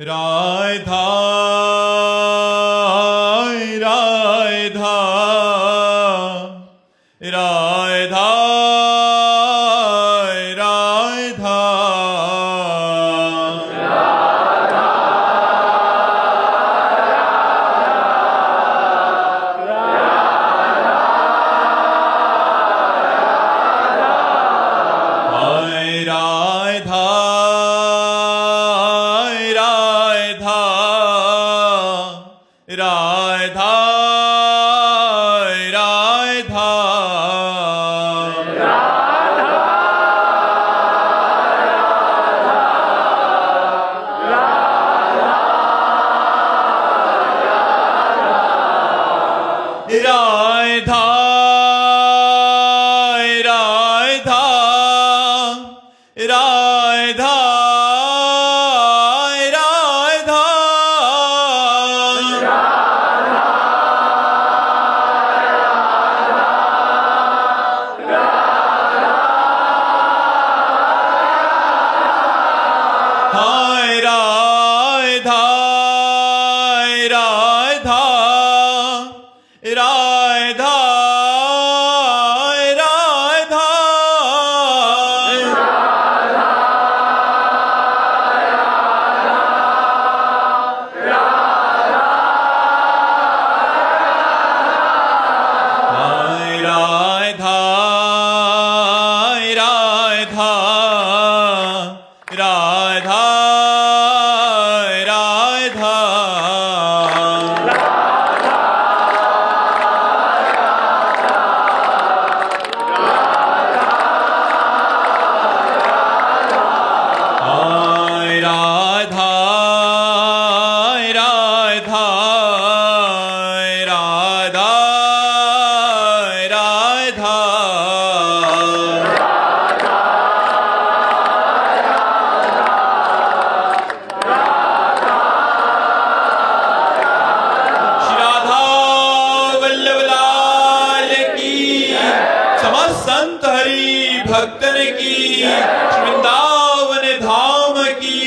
राधा राधा राधा राधा राधा राधा राधा राधा राधा हाय राधा राधा राधा राधा हाय राधा राधा राधा राधा हाय राधा राधा राधा राधा समस्त संत हरि भक्तन की वृंदावन धाम की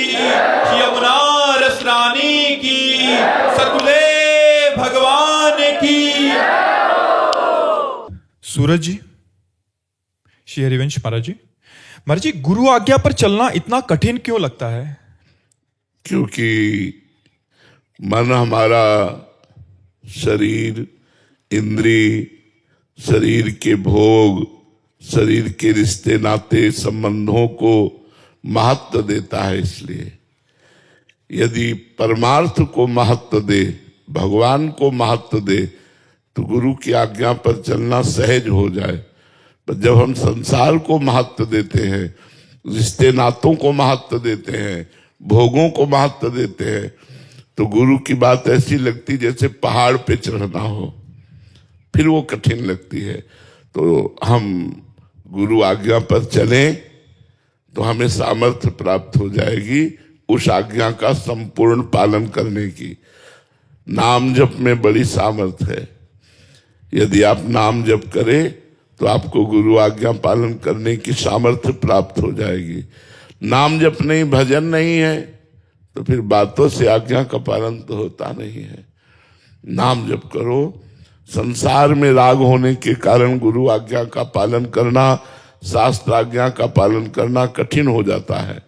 यमुना रस रानी की सकुले भगवान की। सूरज जी, श्री हरिवंश महाराज जी, महाराज जी, गुरु आज्ञा पर चलना इतना कठिन क्यों लगता है? क्योंकि मन हमारा शरीर, इंद्रिय, शरीर के भोग, शरीर के रिश्ते नाते संबंधों को महत्व देता है। इसलिए यदि परमार्थ को महत्व दे, भगवान को महत्व दे, तो गुरु की आज्ञा पर चलना सहज हो जाए। पर जब हम संसार को महत्व देते हैं, रिश्ते नातों को महत्व देते हैं, भोगों को महत्व देते हैं, तो गुरु की बात ऐसी लगती जैसे पहाड़ पे चढ़ना हो, फिर वो कठिन लगती है। तो हम गुरु आज्ञा पर चलें तो हमें सामर्थ्य प्राप्त हो जाएगी उस आज्ञा का संपूर्ण पालन करने की। नाम जप में बड़ी सामर्थ्य है। यदि आप नाम जप करें तो आपको गुरु आज्ञा पालन करने की सामर्थ्य प्राप्त हो जाएगी। नाम जप नहीं, भजन नहीं है, तो फिर बातों से आज्ञा का पालन तो होता नहीं है। नाम जप करो। संसार में राग होने के कारण गुरु आज्ञा का पालन करना, शास्त्र आज्ञा का पालन करना कठिन हो जाता है।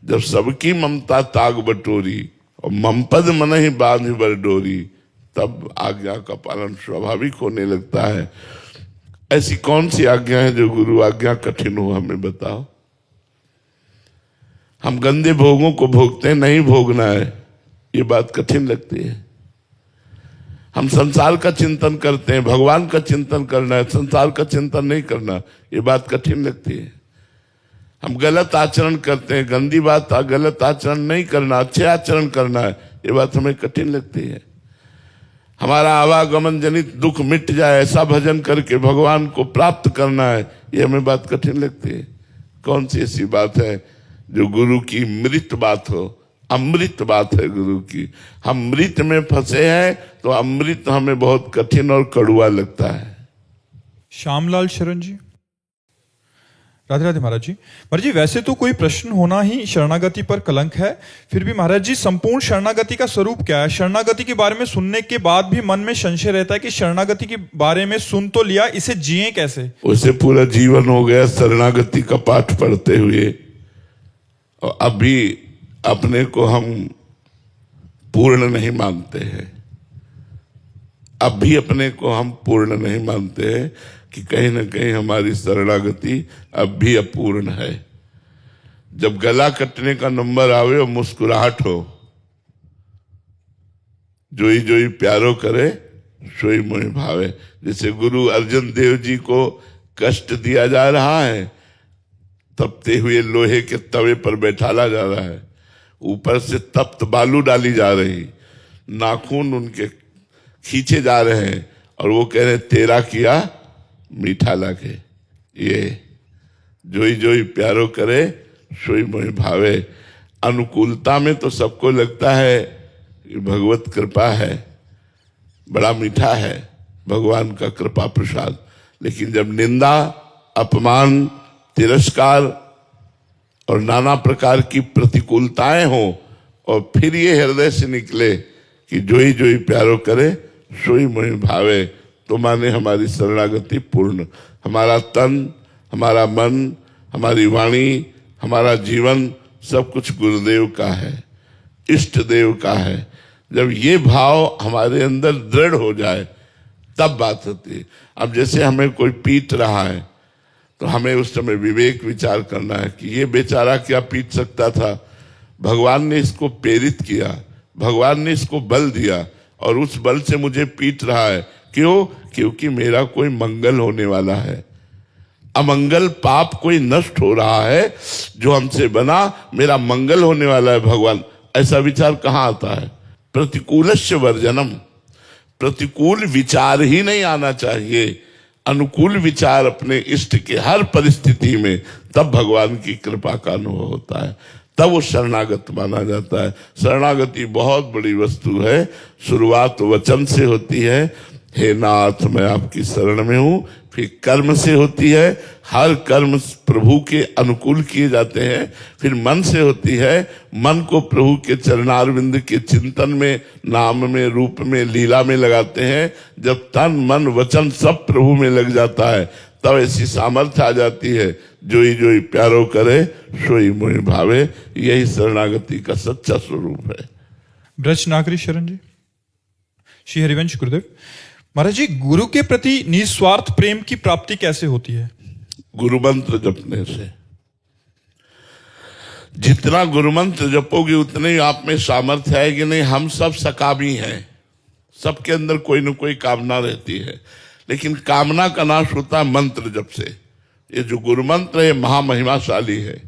जब सबकी ममता ताग बटोरी और ममपद मन ही बांध बर डोरी, तब आज्ञा का पालन स्वाभाविक होने लगता है। ऐसी कौन सी आज्ञा है जो गुरु आज्ञा कठिन हो, हमें बताओ। हम गंदे भोगों को भोगते हैं, नहीं भोगना है, ये बात कठिन लगती है। हम संसार का चिंतन करते हैं, भगवान का चिंतन करना है, संसार का चिंतन नहीं करना, ये बात कठिन लगती है। हम गलत आचरण करते हैं, गंदी बात, गलत आचरण नहीं करना, अच्छे आचरण करना है, ये बात हमें कठिन लगती है। हमारा आवागमन जनित दुख मिट जाए, ऐसा भजन करके भगवान को प्राप्त करना है, ये हमें बात कठिन लगती है। कौन सी ऐसी बात है जो गुरु की मृत बात हो? अमृत बात है गुरु की। हम मृत में फंसे हैं तो अमृत हमें बहुत कठिन और कड़ुआ लगता है। श्यामलाल शरण जी, राधे राधे महाराज जी। महाराज जी, वैसे तो कोई प्रश्न होना ही शरणागति पर कलंक है, फिर भी महाराज जी संपूर्ण शरणागति का स्वरूप क्या है? शरणागति के बारे में सुनने के बाद भी मन में संशय रहता है कि शरणागति के बारे में सुन तो लिया, इसे जिए कैसे? उसे पूरा जीवन हो गया शरणागति का पाठ पढ़ते हुए, और अभी अपने को हम पूर्ण नहीं मानते हैं। अब भी अपने को हम पूर्ण नहीं मानते हैं कि कहीं ना कहीं हमारी शरणागति अब भी अपूर्ण है। जब गला कटने का नंबर आवे और मुस्कुराहट हो, जोई जोई प्यारो करे सोई मोहि भावे, जैसे गुरु अर्जन देव जी को कष्ट दिया जा रहा है, तपते हुए लोहे के तवे पर बैठाला जा रहा है, ऊपर से तप्त बालू डाली जा रही, नाखून उनके खींचे जा रहे हैं, और वो कह रहे तेरा किया मीठा लगे। ये जोई जोई प्यारो करे सोई मोहि भावे। अनुकूलता में तो सबको लगता है कि भगवत कृपा है, बड़ा मीठा है भगवान का कृपा प्रसाद, लेकिन जब निंदा, अपमान, तिरस्कार और नाना प्रकार की प्रतिकूलताएं हो, और फिर ये हृदय से निकले कि जोई जोई प्यारो करे सोई मोहि भावे, तो माने हमारी शरणागति पूर्ण। हमारा तन, हमारा मन, हमारी वाणी, हमारा जीवन सब कुछ गुरुदेव का है, इष्ट देव का है। जब ये भाव हमारे अंदर दृढ़ हो जाए तब बात होती है। अब जैसे हमें कोई पीट रहा है तो हमें उस समय विवेक विचार करना है कि ये बेचारा क्या पीट सकता था, भगवान ने इसको प्रेरित किया, भगवान ने इसको बल दिया, और उस बल से मुझे पीट रहा है। क्यों? क्योंकि मेरा कोई मंगल होने वाला है। अमंगल पाप कोई नष्ट हो रहा है जो हमसे बना, मेरा मंगल होने वाला है भगवान। ऐसा विचार कहाँ आता है? प्रतिकूलस्य वर्जनम, प्रतिकूल विचार ही नहीं आना चाहिए, अनुकूल विचार अपने इष्ट के हर परिस्थिति में, तब भगवान की कृपा का अनुभव होता है, तब वो शरणागत माना जाता है। शरणागति बहुत बड़ी वस्तु है। शुरुआत वचन से होती है, हे नाथ मैं आपकी शरण में हूं, फिर कर्म से होती है, हर कर्म प्रभु के अनुकूल किए जाते हैं, फिर मन से होती है, मन को प्रभु के चरणारविंद के चिंतन में, नाम में, रूप में, लीला में लगाते हैं। जब तन मन वचन सब प्रभु में लग जाता है तब ऐसी सामर्थ्य आ जाती है, जोई जोई प्यारो करे सोई मोहि भावे। यही शरणागति का सच्चा स्वरूप है। ब्रज नागरी शरण जी। श्री हरिवंश गुरुदेव महाराज जी, गुरु के प्रति निस्वार्थ प्रेम की प्राप्ति कैसे होती है? गुरु मंत्र जपने से। जितना गुरु मंत्र जपोगे उतने ही आप में सामर्थ्य है कि नहीं। हम सब सकामी हैं, सबके अंदर कोई न कोई कामना रहती है, लेकिन कामना का नाश होता है मंत्र जप से। ये जो गुरु मंत्र है महामहिमाशाली है।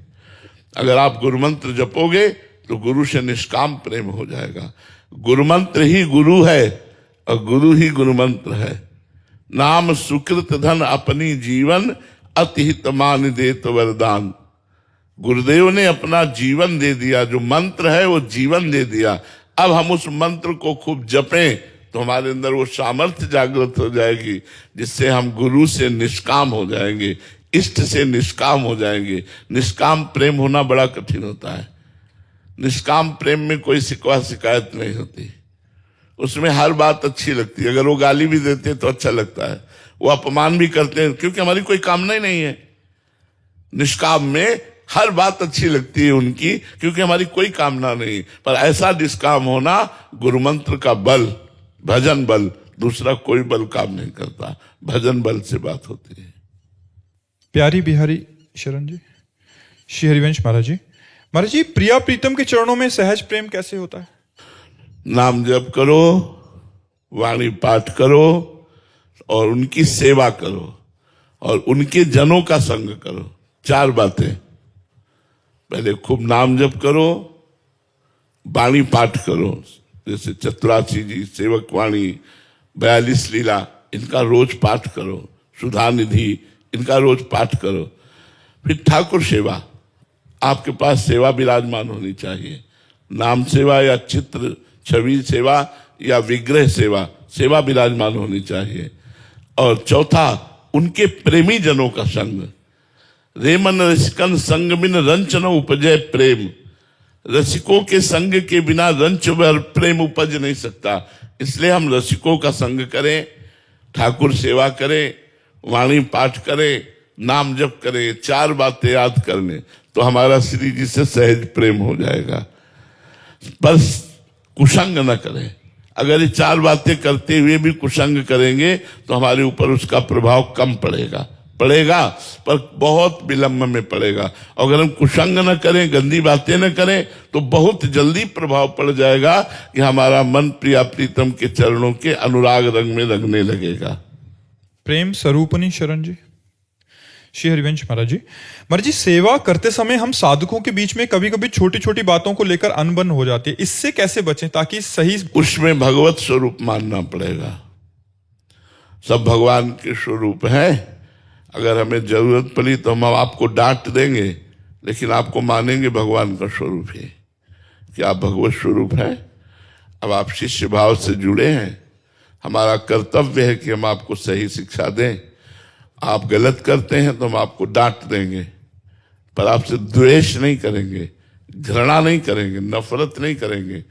अगर आप गुरु मंत्र जपोगे तो गुरु से निष्काम प्रेम हो जाएगा। गुरु मंत्र ही गुरु है और गुरु ही गुरु मंत्र है। नाम सुकृत धन अपनी जीवन, अतिहित मान देत वरदान। गुरुदेव ने अपना जीवन दे दिया, जो मंत्र है वो जीवन दे दिया। अब हम उस मंत्र को खूब जपें तो हमारे अंदर वो सामर्थ्य जागृत हो जाएगी, जिससे हम गुरु से निष्काम हो जाएंगे, इष्ट से निष्काम हो जाएंगे। निष्काम प्रेम होना बड़ा कठिन होता है। निष्काम प्रेम में कोई शिकवा शिकायत नहीं होती, उसमें हर बात अच्छी लगती है। अगर वो गाली भी देते तो अच्छा लगता है, वो अपमान भी करते हैं, क्योंकि हमारी कोई कामना ही नहीं है। निष्काम में हर बात अच्छी लगती है उनकी, क्योंकि हमारी कोई कामना नहीं। पर ऐसा निष्काम होना गुरु मंत्र का बल, भजन बल, दूसरा कोई बल काम नहीं करता। भजन बल से बात होती है। प्यारी बिहारी शरण जी। श्री हरिवंश महाराज जी। महाराज जी, प्रिया प्रीतम के चरणों में सहज प्रेम कैसे होता है? नाम जप करो, वाणी पाठ करो, और उनकी सेवा करो, और उनके जनों का संग करो। 4 बातें। पहले खूब नाम जप करो, वाणी पाठ करो, जैसे चतुरासी जी, सेवक वाणी, 42 लीला, इनका रोज पाठ करो। सुधा निधि, इनका रोज पाठ करो। फिर ठाकुर सेवा, आपके पास सेवा विराजमान होनी चाहिए। नाम सेवा या चित्र छवि सेवा या विग्रह सेवा, सेवा विराजमान होनी चाहिए। और चौथा, उनके प्रेमी जनों का संग। रेमन रसिकन संग बिन रंच न उपजय प्रेम। रसिकों के संग के बिना रंच व प्रेम उपज नहीं सकता। इसलिए हम रसिकों का संग करें, ठाकुर सेवा करें, वाणी पाठ करें, नाम जप करें, 4 बातें याद कर लें तो हमारा श्री जी से सहज प्रेम हो जाएगा। पर कुसंग न करें। अगर ये 4 बातें करते हुए भी कुसंग करेंगे तो हमारे ऊपर उसका प्रभाव कम पड़ेगा पर बहुत विलंब में पड़ेगा। अगर हम कुसंग न करें, गंदी बातें न करें तो बहुत जल्दी प्रभाव पड़ जाएगा कि हमारा मन प्रिया प्रीतम के चरणों के अनुराग रंग में रंगने लगेगा। प्रेम स्वरूपनी शरण जी। श्री हरिवंश महाराज जी, सेवा करते समय हम साधकों के बीच में कभी कभी छोटी छोटी बातों को लेकर अनबन हो जाती है, इससे कैसे बचें ताकि सही? उसमें भगवत स्वरूप मानना पड़ेगा। सब भगवान के स्वरूप है। अगर हमें जरूरत पड़ी तो हम आपको डांट देंगे, लेकिन आपको मानेंगे भगवान का स्वरूप है कि आप भगवत स्वरूप हैं। अब आप शिष्य भाव से जुड़े हैं, हमारा कर्तव्य है कि हम आपको सही शिक्षा दें। आप गलत करते हैं तो हम आपको डांट देंगे, पर आपसे द्वेष नहीं करेंगे, घृणा नहीं करेंगे, नफरत नहीं करेंगे।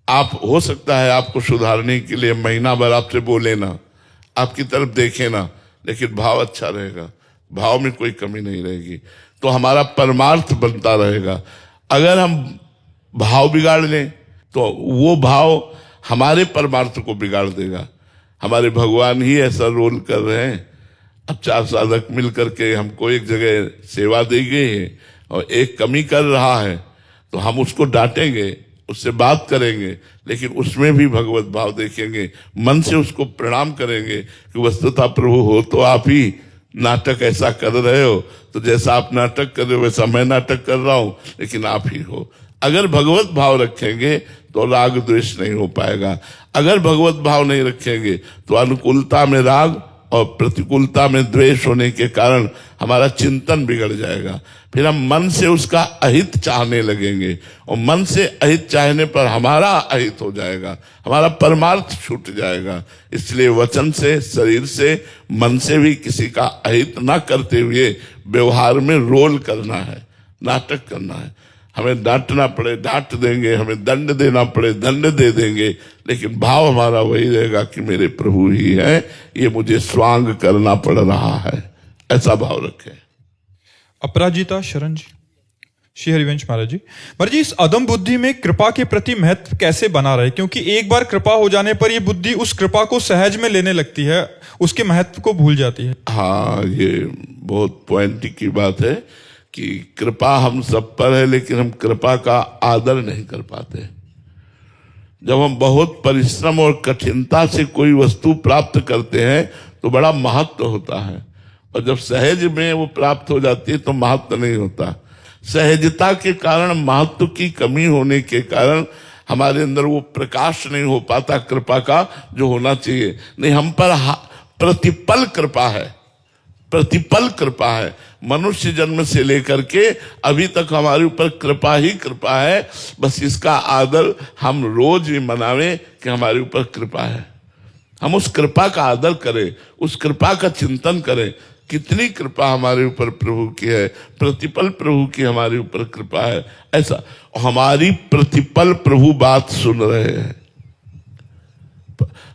आप हो सकता है आपको सुधारने के लिए महीना भर आपसे बोले ना, आपकी तरफ देखे ना, लेकिन भाव अच्छा रहेगा, भाव में कोई कमी नहीं रहेगी, तो हमारा परमार्थ बनता रहेगा। अगर हम भाव बिगाड़ लें तो वो भाव हमारे परमार्थ को बिगाड़ देगा। हमारे भगवान ही ऐसा रोल कर रहे हैं। अब 4 साधक मिल करके हमको एक जगह सेवा दी गई है और एक कमी कर रहा है तो हम उसको डांटेंगे, उससे बात करेंगे, लेकिन उसमें भी भगवत भाव देखेंगे, मन से उसको प्रणाम करेंगे कि वस्तुतः प्रभु हो तो आप ही, नाटक ऐसा कर रहे हो तो जैसा आप नाटक कर रहे हो वैसा मैं नाटक कर रहा हूं, लेकिन आप ही हो। अगर भगवत भाव रखेंगे तो राग द्वेष नहीं हो पाएगा। अगर भगवत भाव नहीं रखेंगे तो अनुकूलता में राग और प्रतिकूलता में द्वेष होने के कारण हमारा चिंतन बिगड़ जाएगा। फिर हम मन से उसका अहित चाहने लगेंगे और मन से अहित चाहने पर हमारा अहित हो जाएगा, हमारा परमार्थ छूट जाएगा। इसलिए वचन से, शरीर से, मन से भी किसी का अहित ना करते हुए व्यवहार में रोल करना है, नाटक करना है। हमें डांटना पड़े डांट देंगे, हमें दंड देना पड़े दंड दे देंगे, लेकिन भाव हमारा वही रहेगा कि मेरे प्रभु ही है, ये मुझे स्वांग करना पड़ रहा है, ऐसा भाव रखें। अपराजिता शरण जी। श्री हरिवंश महाराज जी, इस अदम बुद्धि में कृपा के प्रति महत्व कैसे बना रहे? क्योंकि एक बार कृपा हो जाने पर ये बुद्धि उस कृपा को सहज में लेने लगती है, उसके महत्व को भूल जाती है। हाँ, ये बहुत पॉइंट की बात है कि कृपा हम सब पर है, लेकिन हम कृपा का आदर नहीं कर पाते। जब हम बहुत परिश्रम और कठिनता से कोई वस्तु प्राप्त करते हैं तो बड़ा महत्व होता है, और जब सहज में वो प्राप्त हो जाती है तो महत्व नहीं होता। सहजता के कारण, महत्व की कमी होने के कारण हमारे अंदर वो प्रकाश नहीं हो पाता कृपा का जो होना चाहिए। नहीं, हम पर प्रतिपल कृपा है, प्रतिपल कृपा है। मनुष्य जन्म से लेकर के अभी तक हमारे ऊपर कृपा ही कृपा है। बस इसका आदर हम रोज ही मनावे कि हमारे ऊपर कृपा है। हम उस कृपा का आदर करें, उस कृपा का चिंतन करें। कितनी कृपा हमारे ऊपर प्रभु की है, प्रतिपल प्रभु की हमारे ऊपर कृपा है। ऐसा हमारी प्रतिपल प्रभु बात सुन रहे हैं।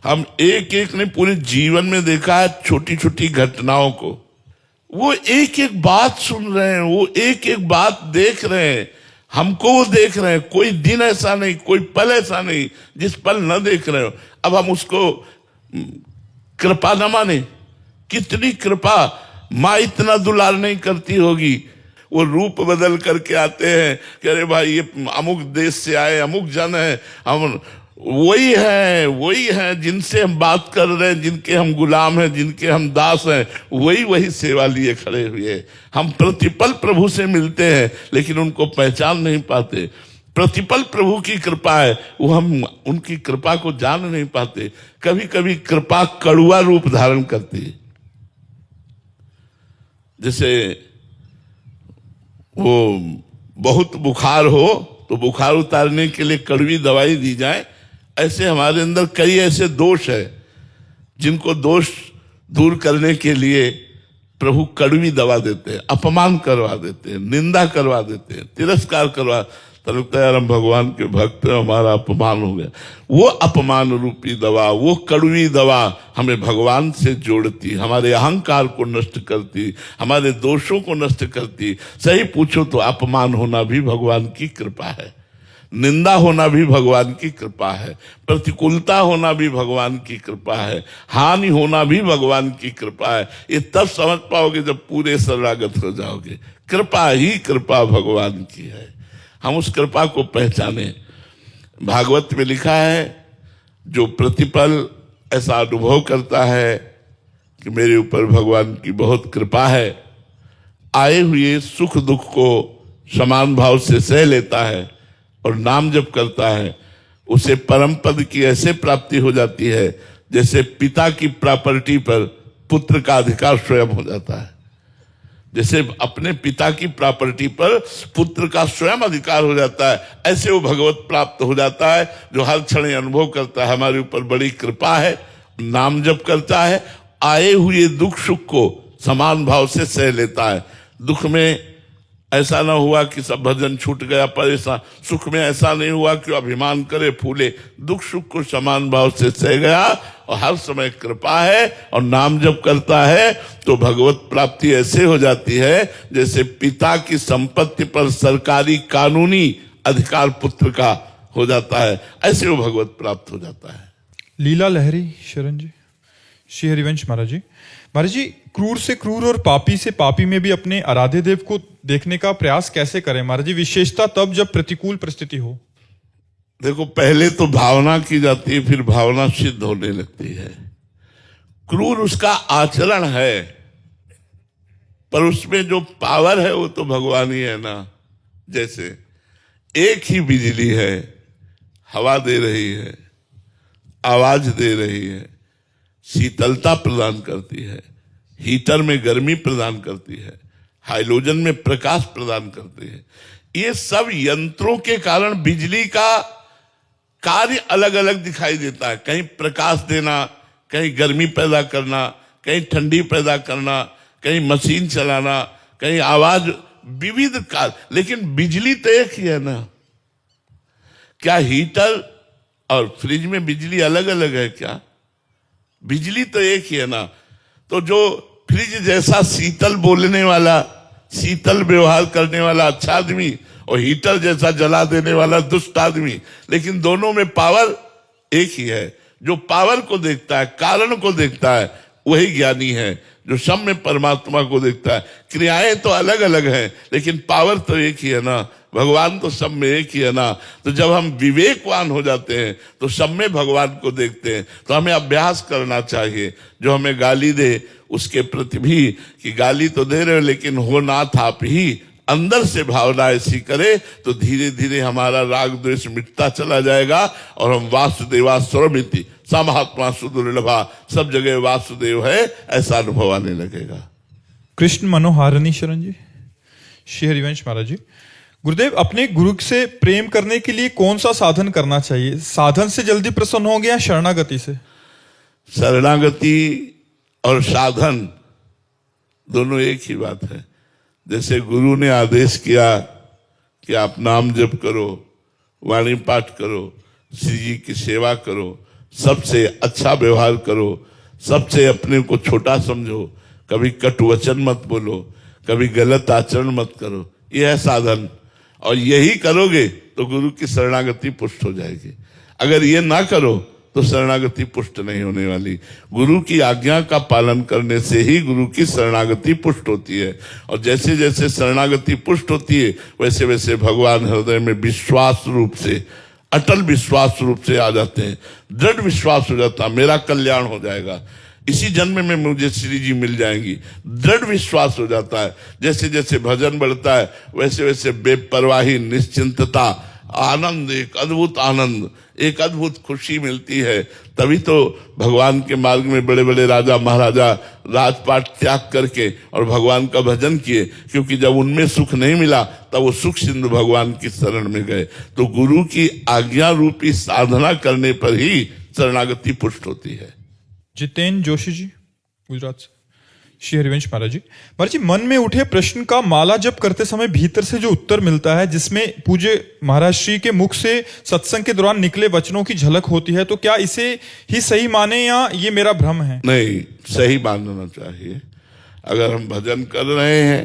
हम एक एक ने पूरे जीवन में देखा है छोटी छोटी घटनाओं को, वो एक एक बात सुन रहे हैं, वो एक एक बात देख रहे हैं, हमको वो देख रहे हैं। कोई दिन ऐसा नहीं, कोई पल ऐसा नहीं जिस पल न देख रहे हो। अब हम उसको कृपा न माने? कितनी कृपा! माँ इतना दुलार नहीं करती होगी। वो रूप बदल करके आते हैं कि अरे भाई ये अमुक देश से आए, अमुक जन है, हम वही है जिनसे हम बात कर रहे हैं, जिनके हम गुलाम हैं, जिनके हम दास हैं, वही सेवा लिए खड़े हुए। हम प्रतिपल प्रभु से मिलते हैं लेकिन उनको पहचान नहीं पाते। प्रतिपल प्रभु की कृपा है, वो हम उनकी कृपा को जान नहीं पाते। कभी कभी कृपा कड़ुआ रूप धारण करती है। जैसे वो बहुत बुखार हो तो बुखार उतारने के लिए कड़वी दवाई दी जाए, ऐसे हमारे अंदर कई ऐसे दोष है जिनको दोष दूर करने के लिए प्रभु कड़वी दवा देते हैं, अपमान करवा देते हैं, निंदा करवा देते हैं, तिरस्कार करवा, तो लगता है यार हम भगवान के भक्त हैं, हमारा अपमान हो गया। वो अपमान रूपी दवा, वो कड़वी दवा हमें भगवान से जोड़ती, हमारे अहंकार को नष्ट करती, हमारे दोषों को नष्ट करती। सही पूछो तो अपमान होना भी भगवान की कृपा है, निंदा होना भी भगवान की कृपा है, प्रतिकूलता होना भी भगवान की कृपा है, हानि होना भी भगवान की कृपा है। ये तब समझ पाओगे जब पूरे शरणागत हो जाओगे। कृपा ही कृपा भगवान की है, हम उस कृपा को पहचाने। भागवत में लिखा है, जो प्रतिपल ऐसा अनुभव करता है कि मेरे ऊपर भगवान की बहुत कृपा है, आए हुए सुख दुख को समान भाव से सह लेता है और नाम जप करता है, उसे परम पद की ऐसे प्राप्ति हो जाती है जैसे पिता की प्रॉपर्टी पर पुत्र का अधिकार स्वयं हो जाता है। जैसे अपने पिता की प्रॉपर्टी पर पुत्र का स्वयं अधिकार हो जाता है, ऐसे वो भगवत प्राप्त हो जाता है, जो हर क्षण अनुभव करता है हमारे ऊपर बड़ी कृपा है, नाम जप करता है, आए हुए दुख सुख को समान भाव से सह लेता है। दुख में ऐसा ना हुआ कि सब भजन छूट गया परेशान, सुख में ऐसा नहीं हुआ कि अभिमान करे फूले, दुख सुख को समान भाव से सह गया और हर समय कृपा है और नाम जप करता है, तो भगवत प्राप्ति ऐसे हो जाती है जैसे पिता की संपत्ति पर सरकारी कानूनी अधिकार पुत्र का हो जाता है, ऐसे वो भगवत प्राप्त हो जाता है। लीला लहरी शरण जी, श्री हरिवंश महाराज जी। महाराज जी, क्रूर से क्रूर और पापी से पापी में भी अपने आराध्य देव को देखने का प्रयास कैसे करें महाराज जी, विशेषता तब जब प्रतिकूल परिस्थिति हो? देखो, पहले तो भावना की जाती है, फिर भावना सिद्ध होने लगती है। क्रूर उसका आचरण है, पर उसमें जो पावर है वो तो भगवान ही है ना। जैसे एक ही बिजली है, हवा दे रही है, आवाज दे रही है, शीतलता प्रदान करती है, हीटर में गर्मी प्रदान करती है, हाइड्रोजन में प्रकाश प्रदान करती है। ये सब यंत्रों के कारण बिजली का कार्य अलग अलग दिखाई देता है। कहीं प्रकाश देना, कहीं गर्मी पैदा करना, कहीं ठंडी पैदा करना, कहीं मशीन चलाना, कहीं आवाज, विविध कार्य, लेकिन बिजली तो एक ही है ना। क्या हीटर और फ्रिज में बिजली अलग अलग है क्या? बिजली तो एक ही है ना। तो जो फ्रिज जैसा शीतल बोलने वाला, शीतल व्यवहार करने वाला अच्छा आदमी, और हीटर जैसा जला देने वाला दुष्ट आदमी, लेकिन दोनों में पावर एक ही है। जो पावर को देखता है, कारण को देखता है, वही ज्ञानी है। जो सब में परमात्मा को देखता है, क्रियाएं तो अलग अलग हैं, लेकिन पावर तो एक ही है ना। भगवान तो सब में एक ही है ना। तो जब हम विवेकवान हो जाते हैं तो सब में भगवान को देखते हैं। तो हमें अभ्यास करना चाहिए। जो हमें गाली दे उसके प्रति भी कि गाली तो दे रहे हो, लेकिन हो नाथ आप ही, अंदर से भावना ऐसी करे तो धीरे धीरे हमारा राग द्वेष मिटता चला जाएगा और हम वासुदेवा स्वरमिति सा महात्मा सुदुर्लभा, सब जगह वासुदेव है, ऐसा अनुभव आने लगेगा। कृष्ण मनोहारणी शरण जी, श्री हरिवंश महाराज जी। गुरुदेव, अपने गुरु से प्रेम करने के लिए कौन सा साधन करना चाहिए? साधन से जल्दी प्रसन्न हो गया, शरणागति से? शरणागति और साधन दोनों एक ही बात है। जैसे गुरु ने आदेश किया कि आप नाम जप करो, वाणी पाठ करो, श्री जी की सेवा करो, सबसे अच्छा व्यवहार करो, सबसे अपने को छोटा समझो, कभी कटु वचन मत बोलो, कभी गलत आचरण मत करो, यह है साधन। और यही करोगे तो गुरु की शरणागति पुष्ट हो जाएगी। अगर ये ना करो तो शरणागति पुष्ट नहीं होने वाली। गुरु की आज्ञा का पालन करने से ही गुरु की शरणागति पुष्ट होती है। और जैसे जैसे शरणागति पुष्ट होती है, वैसे वैसे भगवान हृदय में विश्वास रूप से, अटल विश्वास रूप से आ जाते हैं। दृढ़ विश्वास हो जाता, मेरा कल्याण हो जाएगा, इसी जन्म में मुझे श्री जी मिल जाएंगी, दृढ़ विश्वास हो जाता है। जैसे जैसे भजन बढ़ता है, वैसे वैसे बेपरवाही, निश्चिंतता, आनंद, एक अद्भुत आनंद, एक अद्भुत खुशी मिलती है। तभी तो भगवान के मार्ग में बड़े बड़े राजा महाराजा राजपाट त्याग करके और भगवान का भजन किए, क्योंकि जब उनमें सुख नहीं मिला तब वो सुख सिंधु भगवान की शरण में गए। तो गुरु की आज्ञा रूपी साधना करने पर ही शरणागति पुष्ट होती है। जितेंद्र जोशी जी, गुजरात से। श्री हरिवंश महाराज जी। महाराज जी, मन में उठे प्रश्न का माला जप करते समय भीतर से जो उत्तर मिलता है, जिसमें पूज्य महाराज श्री के मुख से सत्संग के दौरान निकले वचनों की झलक होती है, तो क्या इसे ही सही माने या ये मेरा भ्रम है? नहीं, सही मानना चाहिए। अगर हम भजन कर रहे हैं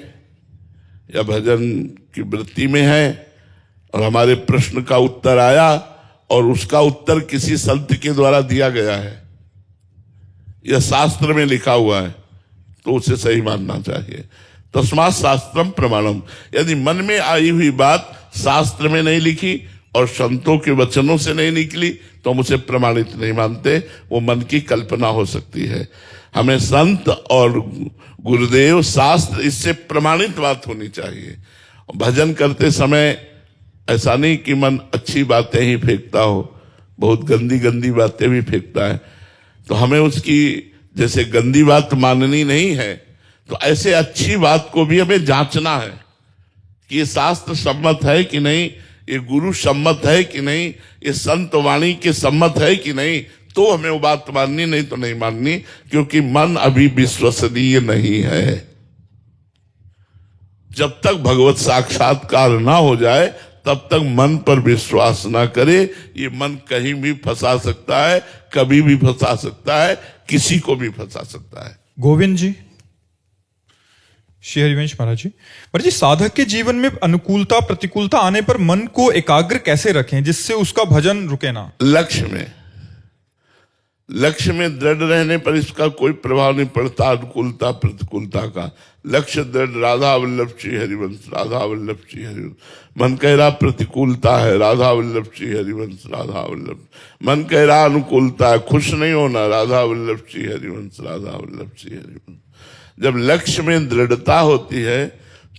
या भजन की वृत्ति में है और हमारे प्रश्न का उत्तर आया और उसका उत्तर किसी संत के द्वारा दिया गया है या शास्त्र में लिखा हुआ है, तो उसे सही मानना चाहिए। तस्मात् शास्त्रम प्रमाणम। यदि मन में आई हुई बात शास्त्र में नहीं लिखी और संतों के वचनों से नहीं निकली तो हम उसे प्रमाणित नहीं मानते, वो मन की कल्पना हो सकती है। हमें संत और गुरुदेव शास्त्र इससे प्रमाणित बात होनी चाहिए। भजन करते समय ऐसा नहीं कि मन अच्छी बातें ही फेंकता हो, बहुत गंदी गंदी बातें भी फेंकता है, तो हमें उसकी जैसे गंदी बात माननी नहीं है, तो ऐसे अच्छी बात को भी हमें जांचना है कि ये शास्त्र सम्मत है कि नहीं, ये गुरु सम्मत है कि नहीं, ये संत वाणी के सम्मत है कि नहीं, तो हमें वो बात माननी, नहीं तो नहीं माननी, क्योंकि मन अभी विश्वसनीय नहीं है। जब तक भगवत साक्षात्कार ना हो जाए तब तक मन पर विश्वास ना करे। ये मन कहीं भी फंसा सकता है, कभी भी फंसा सकता है, किसी को भी फंसा सकता है। गोविंद जी। श्री हरिवंश महाराज जी। महाराज जी, साधक के जीवन में अनुकूलता प्रतिकूलता आने पर मन को एकाग्र कैसे रखें जिससे उसका भजन रुके ना? लक्ष्य में दृढ़ रहने पर इसका कोई प्रभाव नहीं पड़ता, अनुकूलता प्रतिकूलता का। लक्ष्य दृढ़, राधा वल्लभ श्री हरिवंश, राधा वल्लभ श्री हरिवंश। मन कह रहा प्रतिकूलता है, राधा वल्लभ श्री हरिवंश, राधा वल्लभ। मन कह रहा अनुकूलता है, खुश नहीं होना, राधा वल्लभ श्री हरिवंश, राधा वल्लभ श्री हरिवंश। जब लक्ष्य में दृढ़ता होती है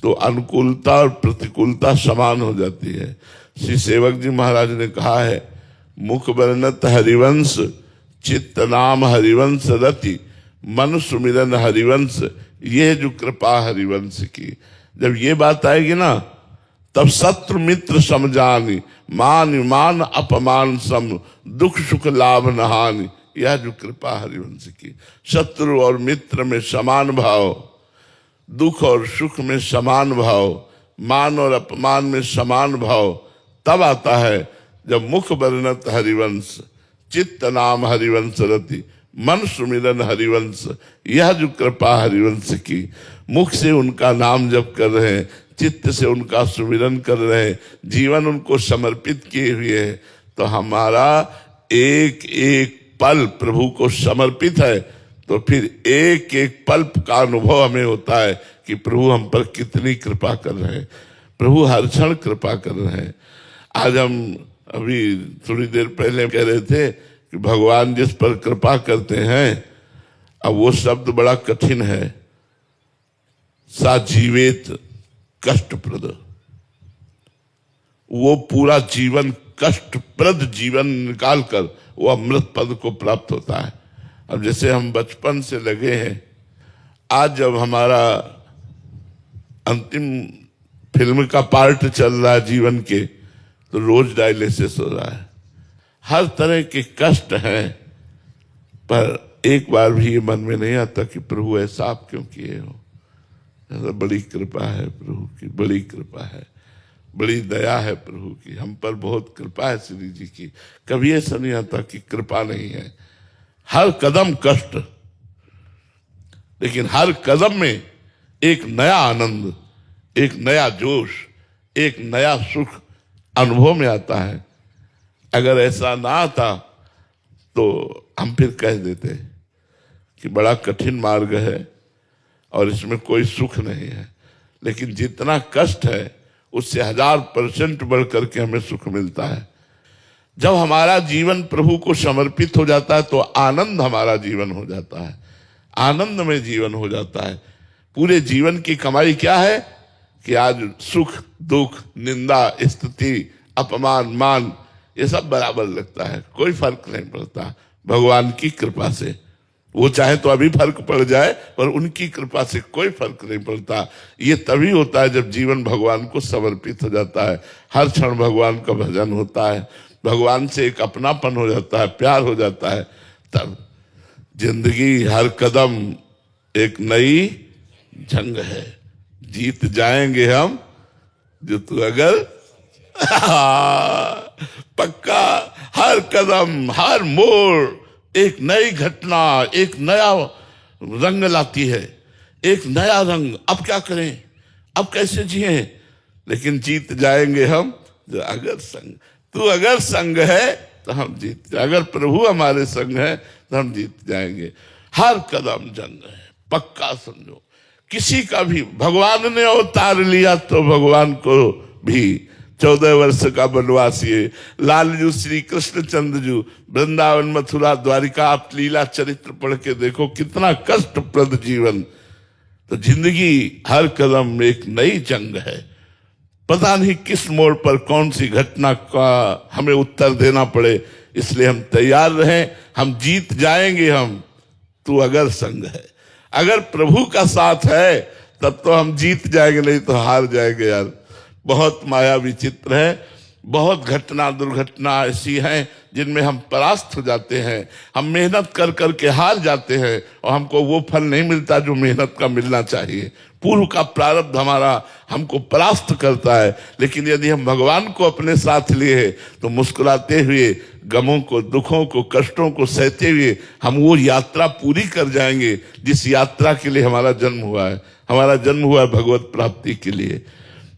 तो अनुकूलता और प्रतिकूलता समान हो जाती है। श्री सेवक जी महाराज ने कहा है, मुख वर्णत हरिवंश, चित्त नाम हरिवंश रति, मन सुमिरन हरिवंश, ये जो कृपा हरिवंश की। जब ये बात आएगी ना, तब शत्रु मित्र समझानी, मान मान अपमान सम, दुख सुख लाभ नहानी, यह जो कृपा हरिवंश की। शत्रु और मित्र में समान भाव, दुख और सुख में समान भाव, मान और अपमान में समान भाव तब आता है जब मुख वर्णत हरिवंश, चित्त नाम हरिवंश रति, मन सुमिरन हरिवंश, यह जो कृपा हरिवंश की। मुख से उनका नाम जप कर रहे हैं, चित्त से उनका सुमिरन कर रहे हैं, जीवन उनको समर्पित किए हुए है, तो हमारा एक एक पल प्रभु को समर्पित है। तो फिर एक एक पल का अनुभव हमें होता है कि प्रभु हम पर कितनी कृपा कर रहे हैं, प्रभु हर क्षण कृपा कर रहे हैं। आज हम अभी थोड़ी देर पहले कह रहे थे कि भगवान जिस पर कृपा करते हैं, अब वो शब्द बड़ा कठिन है, सा जीवेत कष्टप्रद। वो पूरा जीवन कष्टप्रद जीवन निकाल कर वो अमृत पद को प्राप्त होता है। अब जैसे हम बचपन से लगे हैं, आज जब हमारा अंतिम फिल्म का पार्ट चल रहा है जीवन के, तो रोज डायलिसिस हो रहा है, हर तरह के कष्ट हैं, पर एक बार भी ये मन में नहीं आता कि प्रभु ऐसा आप क्यों किए हो। बड़ी कृपा है प्रभु की, बड़ी कृपा है, बड़ी दया है प्रभु की, हम पर बहुत कृपा है श्री जी की। कभी ऐसा नहीं आता कि कृपा नहीं है। हर कदम कष्ट, लेकिन हर कदम में एक नया आनंद, एक नया जोश, एक नया सुख अनुभव में आता है। अगर ऐसा ना आता तो हम फिर कह देते कि बड़ा कठिन मार्ग है और इसमें कोई सुख नहीं है। लेकिन जितना कष्ट है उससे 1000% बढ़ करके हमें सुख मिलता है। जब हमारा जीवन प्रभु को समर्पित हो जाता है तो आनंद हमारा जीवन हो जाता है, आनंद में जीवन हो जाता है। पूरे जीवन की कमाई क्या है कि आज सुख दुख निंदा स्तुति अपमान मान ये सब बराबर लगता है, कोई फर्क नहीं पड़ता भगवान की कृपा से। वो चाहे तो अभी फर्क पड़ जाए, पर उनकी कृपा से कोई फर्क नहीं पड़ता। ये तभी होता है जब जीवन भगवान को समर्पित हो जाता है, हर क्षण भगवान का भजन होता है, भगवान से एक अपनापन हो जाता है, प्यार हो जाता है। तब जिंदगी हर कदम एक नई जंग है, जीत जाएंगे हम जो तू अगर पक्का। हर कदम हर मोड़ एक नई घटना, एक नया रंग लाती है, एक नया रंग। अब क्या करें, अब कैसे जिए, लेकिन जीत जाएंगे हम जो अगर संग। तू अगर संग है तो हम जीत, अगर प्रभु हमारे संग है तो हम जीत जाएंगे। हर कदम जंग है, पक्का समझो। किसी का भी, भगवान ने अवतार लिया तो भगवान को भी 14 वर्ष का वनवास, ये लालजू श्री कृष्णचंद्र वृंदावन मथुरा द्वारिका, आप लीला चरित्र पढ़ के देखो कितना कष्टप्रद जीवन। तो जिंदगी हर कदम में एक नई जंग है। पता नहीं किस मोड़ पर कौन सी घटना का हमें उत्तर देना पड़े, इसलिए हम तैयार रहें। हम जीत जाएंगे हम, तू अगर संग है। अगर प्रभु का साथ है तब तो हम जीत जाएंगे, नहीं तो हार जाएंगे यार। बहुत माया विचित्र है, बहुत घटना दुर्घटना ऐसी हैं जिनमें हम परास्त हो जाते हैं। हम मेहनत कर करके हार जाते हैं और हमको वो फल नहीं मिलता जो मेहनत का मिलना चाहिए। पूर्व का प्रारब्ध हमारा हमको परास्त करता है। लेकिन यदि हम भगवान को अपने साथ लिए तो मुस्कुराते हुए गमों को, दुखों को, कष्टों को सहते हुए हम वो यात्रा पूरी कर जाएंगे जिस यात्रा के लिए हमारा जन्म हुआ है। हमारा जन्म हुआ है भगवत प्राप्ति के लिए।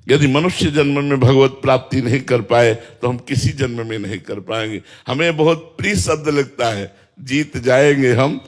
यदि मनुष्य जन्म में भगवत प्राप्ति नहीं कर पाए तो हम किसी जन्म में नहीं कर पाएंगे। हमें बहुत प्रिय शब्द लगता है, जीत जाएंगे हम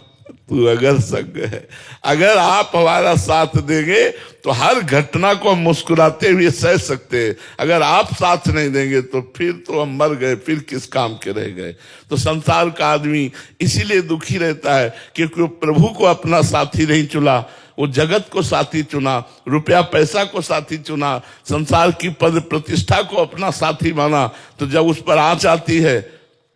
तू अगर संग है। अगर आप हमारा साथ देंगे तो हर घटना को हम मुस्कुराते हुए सह सकते हैं। अगर आप साथ नहीं देंगे तो फिर तो हम मर गए, फिर किस काम के रह गए। तो संसार का आदमी इसीलिए दुखी रहता है क्योंकि वो प्रभु को अपना साथी नहीं चुना, वो जगत को साथी चुना, रुपया पैसा को साथी चुना, संसार की पद प्रतिष्ठा को अपना साथी माना। तो जब उस पर आंच आती है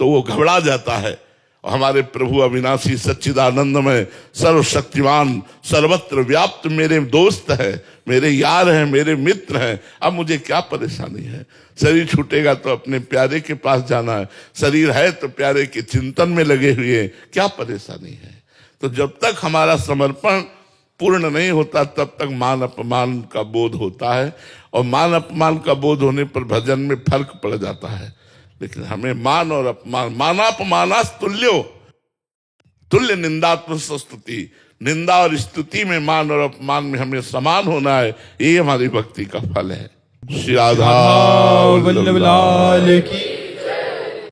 तो वो घबरा जाता है। और हमारे प्रभु अविनाशी सच्चिदानंदमय सर्वशक्तिमान सर्वत्र व्याप्त मेरे दोस्त है, मेरे यार हैं, मेरे मित्र हैं। अब मुझे क्या परेशानी है। शरीर छूटेगा तो अपने प्यारे के पास जाना है, शरीर है तो प्यारे के चिंतन में लगे हुए, क्या परेशानी है। तो जब तक हमारा समर्पण पूर्ण नहीं होता तब तक मान अपमान का बोध होता है, और मान अपमान का बोध होने पर भजन में फर्क पड़ जाता है। लेकिन हमें मान और अपमान, मानापमानास तुल्यो, तुल्य निंदात्म स्तुति, निंदा और स्तुति में, मान और अपमान में हमें समान होना है। ये हमारी भक्ति का फल है। श्री राधा वल्लभ लाल की